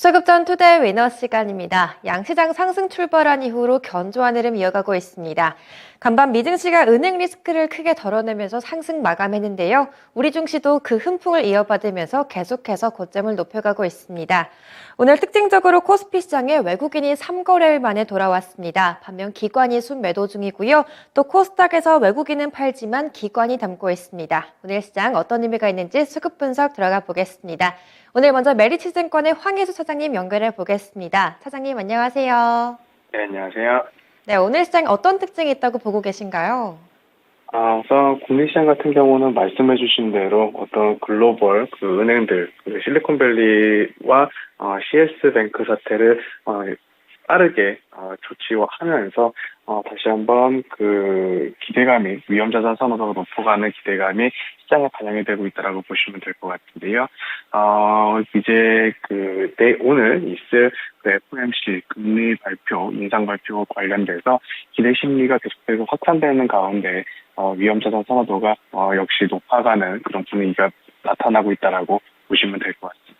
수급전 투데이 위너 시간입니다. 양시장 상승 출발한 이후로 견조한 흐름 이어가고 있습니다. 간밤 미증시가 은행 리스크를 크게 덜어내면서 상승 마감했는데요. 우리 증시도 그 훈풍을 이어받으면서 계속해서 고점을 높여가고 있습니다. 오늘 특징적으로 코스피 시장에 외국인이 3거래일 만에 돌아왔습니다. 반면 기관이 순매도 중이고요. 또 코스닥에서 외국인은 팔지만 기관이 담고 있습니다. 오늘 시장 어떤 의미가 있는지 수급 분석 들어가 보겠습니다. 오늘 먼저 메리츠증권의 황혜수 차장님 연결해 보겠습니다. 차장님 안녕하세요. 네, 안녕하세요. 네, 오늘 시장 어떤 특징이 있다고 보고 계신가요? 우선 국내시장 같은 경우는 말씀해주신 대로 어떤 글로벌 은행들, 실리콘밸리와 CS뱅크 사태를 빠르게 조치하면서 다시 한번 기대감이 위험자산 선호도가 높아가는 기대감이 시장에 반영이 되고 있다라고 보시면 될 것 같은데요. 이제 오늘 있을 FOMC 금리 발표, 인상 발표 관련돼서 기대 심리가 계속해서 확산되는 가운데 위험자산 선호도가 역시 높아가는 그런 분위기가 나타나고 있다라고 보시면 될 것 같습니다.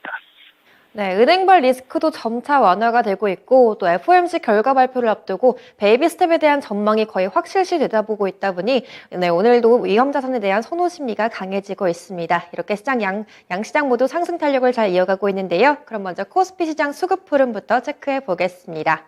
네, 은행발 리스크도 점차 완화가 되고 있고 또 FOMC 결과 발표를 앞두고 베이비 스텝에 대한 전망이 거의 확실시 되다보고 있다 보니 네, 오늘도 위험자산에 대한 선호 심리가 강해지고 있습니다. 이렇게 양시장 모두 상승 탄력을 잘 이어가고 있는데요. 그럼 먼저 코스피 시장 수급 흐름부터 체크해 보겠습니다.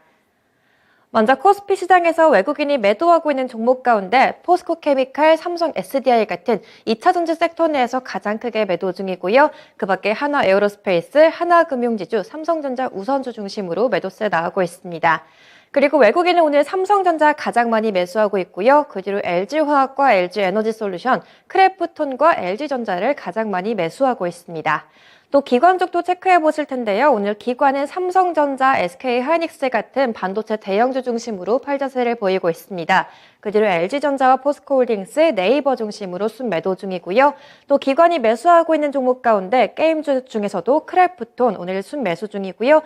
먼저 코스피 시장에서 외국인이 매도하고 있는 종목 가운데 포스코케미칼, 삼성 SDI 같은 2차 전지 섹터 내에서 가장 크게 매도 중이고요. 그 밖에 하나에어로스페이스, 하나금융지주, 삼성전자 우선주 중심으로 매도세 나오고 있습니다. 그리고 외국인은 오늘 삼성전자 가장 많이 매수하고 있고요. 그 뒤로 LG화학과 LG에너지솔루션, 크래프톤과 LG전자를 가장 많이 매수하고 있습니다. 또 기관 쪽도 체크해 보실 텐데요. 오늘 기관은 삼성전자, SK하이닉스 같은 반도체 대형주 중심으로 팔자세를 보이고 있습니다. 그 뒤로 LG전자와 포스코홀딩스, 네이버 중심으로 순매도 중이고요. 또 기관이 매수하고 있는 종목 가운데 게임주 중에서도 크래프톤 오늘 순매수 중이고요.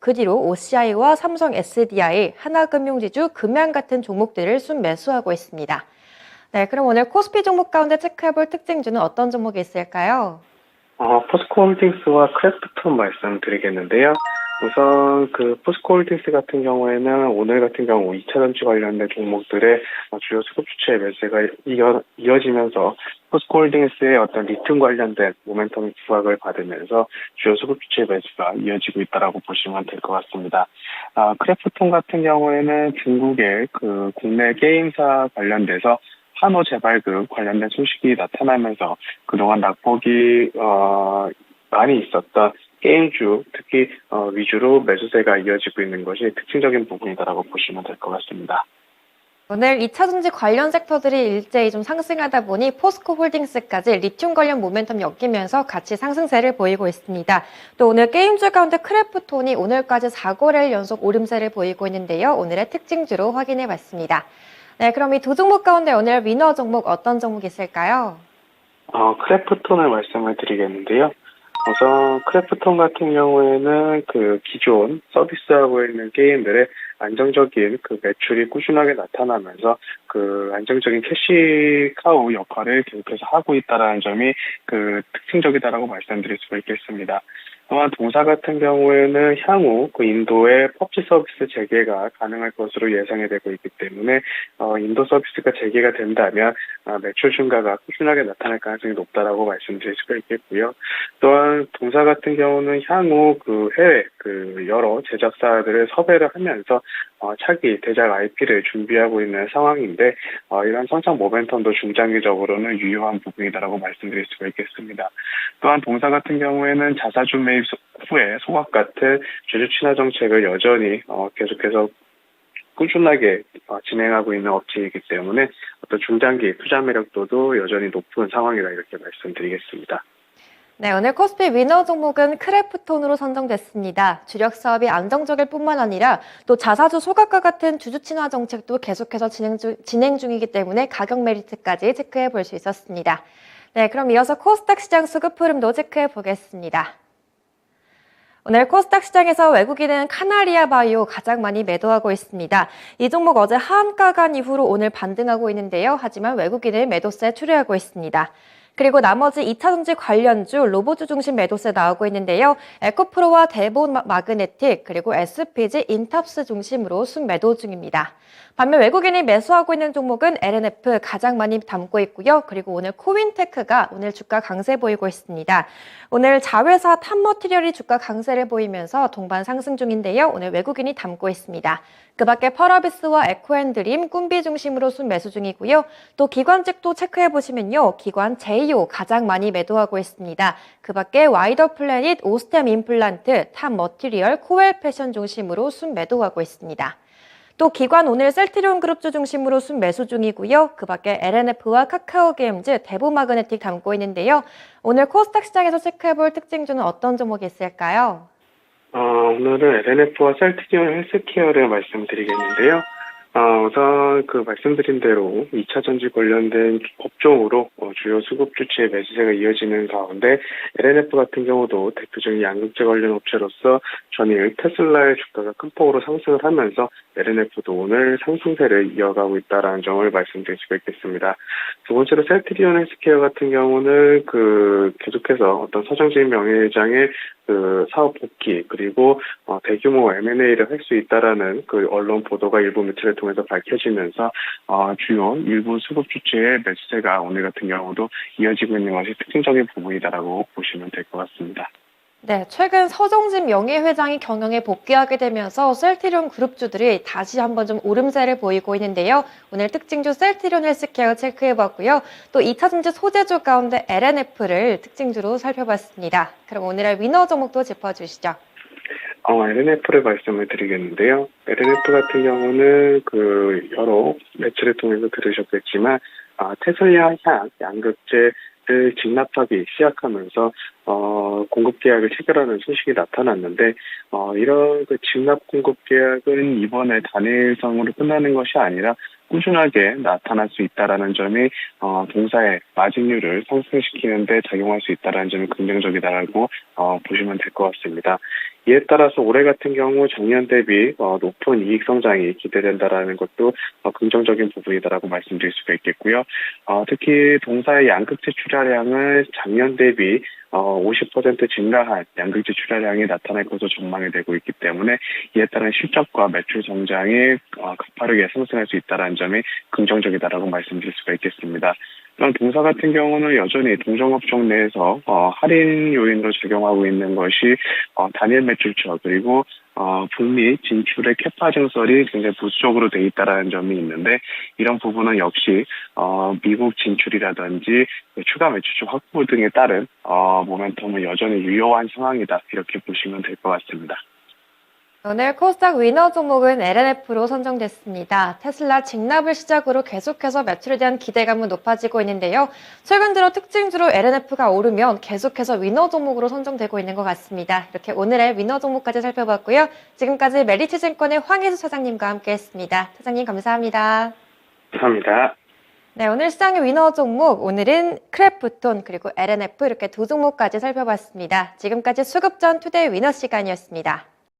그 뒤로 OCI와 삼성 SDI, 하나금융지주, 금양 같은 종목들을 순매수하고 있습니다. 네, 그럼 오늘 코스피 종목 가운데 체크해 볼 특징주는 어떤 종목이 있을까요? 포스코홀딩스와 크래프톤 말씀드리겠는데요. 우선 포스코홀딩스 같은 경우에는 오늘 같은 경우 2차 전지 관련된 종목들의 주요 수급 주체의 매수가 이어지면서 포스코홀딩스의 어떤 리튬 관련된 모멘텀 부각을 받으면서 주요 수급 주체의 매수가 이어지고 있다라고 보시면 될 것 같습니다. 크래프톤 같은 경우에는 중국의 국내 게임사 관련돼서 한호 재발급 관련된 소식이 나타나면서 그동안 낙폭이 많이 있었던 게임주 특히 위주로 매수세가 이어지고 있는 것이 특징적인 부분이다라고 보시면 될 것 같습니다. 오늘 2차 전지 관련 섹터들이 일제히 좀 상승하다 보니 포스코홀딩스까지 리튬 관련 모멘텀 엮이면서 같이 상승세를 보이고 있습니다. 또 오늘 게임주 가운데 크래프톤이 오늘까지 4거래일 연속 오름세를 보이고 있는데요. 오늘의 특징주로 확인해 봤습니다. 네, 그럼 이 두 종목 가운데 오늘 위너 종목 어떤 종목이 있을까요? 크래프톤을 말씀을 드리겠는데요. 우선 크래프톤 같은 경우에는 기존 서비스하고 있는 게임들의 안정적인 매출이 꾸준하게 나타나면서 안정적인 캐시카우 역할을 계속해서 하고 있다는 점이 특징적이다라고 말씀드릴 수가 있겠습니다. 또한 동사 같은 경우에는 향후 인도의 펍지 서비스 재개가 가능할 것으로 예상이 되고 있기 때문에 인도 서비스가 재개가 된다면 매출 증가가 꾸준하게 나타날 가능성이 높다라고 말씀드릴 수가 있겠고요. 또한 동사 같은 경우는 향후 해외 여러 제작사들을 섭외를 하면서 차기 대작 IP를 준비하고 있는 상황인데 이런 성장 모멘텀도 중장기적으로는 유효한 부분이다라고 말씀드릴 수가 있겠습니다. 또한 동사 같은 경우에는 자사주 매입 후에 소각 같은 주주 친화 정책을 여전히 계속해서 꾸준하게 진행하고 있는 업체이기 때문에 어떤 중장기 투자 매력도도 여전히 높은 상황이라 이렇게 말씀드리겠습니다. 네, 오늘 코스피 위너 종목은 크래프톤으로 선정됐습니다. 주력 사업이 안정적일 뿐만 아니라 또 자사주 소각과 같은 주주 친화 정책도 계속해서 진행 중이기 때문에 가격 메리트까지 체크해 볼 수 있었습니다. 네, 그럼 이어서 코스닥 시장 수급 흐름도 체크해 보겠습니다. 오늘 코스닥 시장에서 외국인은 카나리아 바이오 가장 많이 매도하고 있습니다. 이 종목 어제 하한가 간 이후로 오늘 반등하고 있는데요. 하지만 외국인을 매도세에 추려하고 있습니다. 그리고 나머지 2차전지 관련주, 로보주 중심 매도세 나오고 있는데요. 에코프로와 대본 마그네틱, 그리고 SPG, 인탑스 중심으로 순매도 중입니다. 반면 외국인이 매수하고 있는 종목은 LNF 가장 많이 담고 있고요. 그리고 오늘 코윈테크가 오늘 주가 강세 보이고 있습니다. 오늘 자회사 탑머티리얼이 주가 강세를 보이면서 동반 상승 중인데요. 오늘 외국인이 담고 있습니다. 그 밖에 펄어비스와 에코앤드림, 꿈비 중심으로 순매수 중이고요. 또 기관직도 체크해보시면요. 기관 제이오 가장 많이 매도하고 있습니다. 그 밖에 와이더 플래닛, 오스템 임플란트, 탑머티리얼, 코웰 패션 중심으로 순매도하고 있습니다. 또 기관 오늘 셀트리온 그룹주 중심으로 순매수 중이고요. 그 밖에 LNF와 카카오게임즈, 대보마그네틱 담고 있는데요. 오늘 코스닥 시장에서 체크해볼 특징주는 어떤 종목이 있을까요? 오늘은 LNF와 셀트리온 헬스케어를 말씀드리겠는데요. 우선 말씀드린 대로 2차 전지 관련된 업종으로 주요 수급 주체의 매수세가 이어지는 가운데 LNF 같은 경우도 대표적인 양극재 관련 업체로서 전일 테슬라의 주가가 큰 폭으로 상승을 하면서 LNF도 오늘 상승세를 이어가고 있다는 점을 말씀드릴 수가 있겠습니다. 두 번째로 셀트리온 헬스케어 같은 경우는 계속해서 어떤 서정진 명예회장의 사업 복귀 그리고 대규모 M&A를 할 수 있다라는 언론 보도가 일부 매체를 통해서 밝혀지면서 주요 일부 수급 주체의 매수세가 오늘 같은 경우도 이어지고 있는 것이 특징적인 부분이다라고 보시면 될 것 같습니다. 네, 최근 서정진 명예회장이 경영에 복귀하게 되면서 셀트리온 그룹주들이 다시 한번 좀 오름세를 보이고 있는데요. 오늘 특징주 셀트리온 헬스케어 체크해봤고요. 또 2차전지 소재주 가운데 LNF를 특징주로 살펴봤습니다. 그럼 오늘의 위너 종목도 짚어주시죠. LNF를 말씀을 드리겠는데요. LNF 같은 경우는 여러 매체를 통해서 들으셨겠지만, 테슬라 향 양극재를 진납하기 시작하면서, 공급 계약을 체결하는 소식이 나타났는데, 이런 진납 공급 계약은 이번에 단일성으로 끝나는 것이 아니라 꾸준하게 나타날 수 있다라는 점이 동사의 마진율을 상승시키는 데 작용할 수 있다라는 점이 긍정적이다라고 보시면 될 것 같습니다. 이에 따라서 올해 같은 경우 작년 대비 높은 이익 성장이 기대된다라는 것도 긍정적인 부분이다라고 말씀드릴 수가 있겠고요. 특히 동사의 양극재 출하량을 작년 대비 50% 증가한 양극재 출하량이 나타날 것으로 전망이 되고 있기 때문에 이에 따른 실적과 매출 성장이 가파르게 상승할 수 있다는 점이 긍정적이다라고 말씀드릴 수가 있겠습니다. 또한 동사 같은 경우는 여전히 동종업종 내에서 할인 요인으로 적용하고 있는 것이 단일 매출처 그리고 북미 진출의 캐파 증설이 굉장히 부수적으로 돼 있다라는 점이 있는데 이런 부분은 역시 미국 진출이라든지 추가 매출처 확보 등에 따른 모멘텀은 여전히 유효한 상황이다 이렇게 보시면 될 것 같습니다. 오늘 코스닥 위너 종목은 LNF로 선정됐습니다. 테슬라 직납을 시작으로 계속해서 매출에 대한 기대감은 높아지고 있는데요. 최근 들어 특징주로 LNF가 오르면 계속해서 위너 종목으로 선정되고 있는 것 같습니다. 이렇게 오늘의 위너 종목까지 살펴봤고요. 지금까지 메리츠증권의 황희수 차장님과 함께했습니다. 차장님 감사합니다. 감사합니다. 네, 오늘 시장의 위너 종목, 오늘은 크래프톤 그리고 LNF 이렇게 두 종목까지 살펴봤습니다. 지금까지 수급전 투데이 위너 시간이었습니다.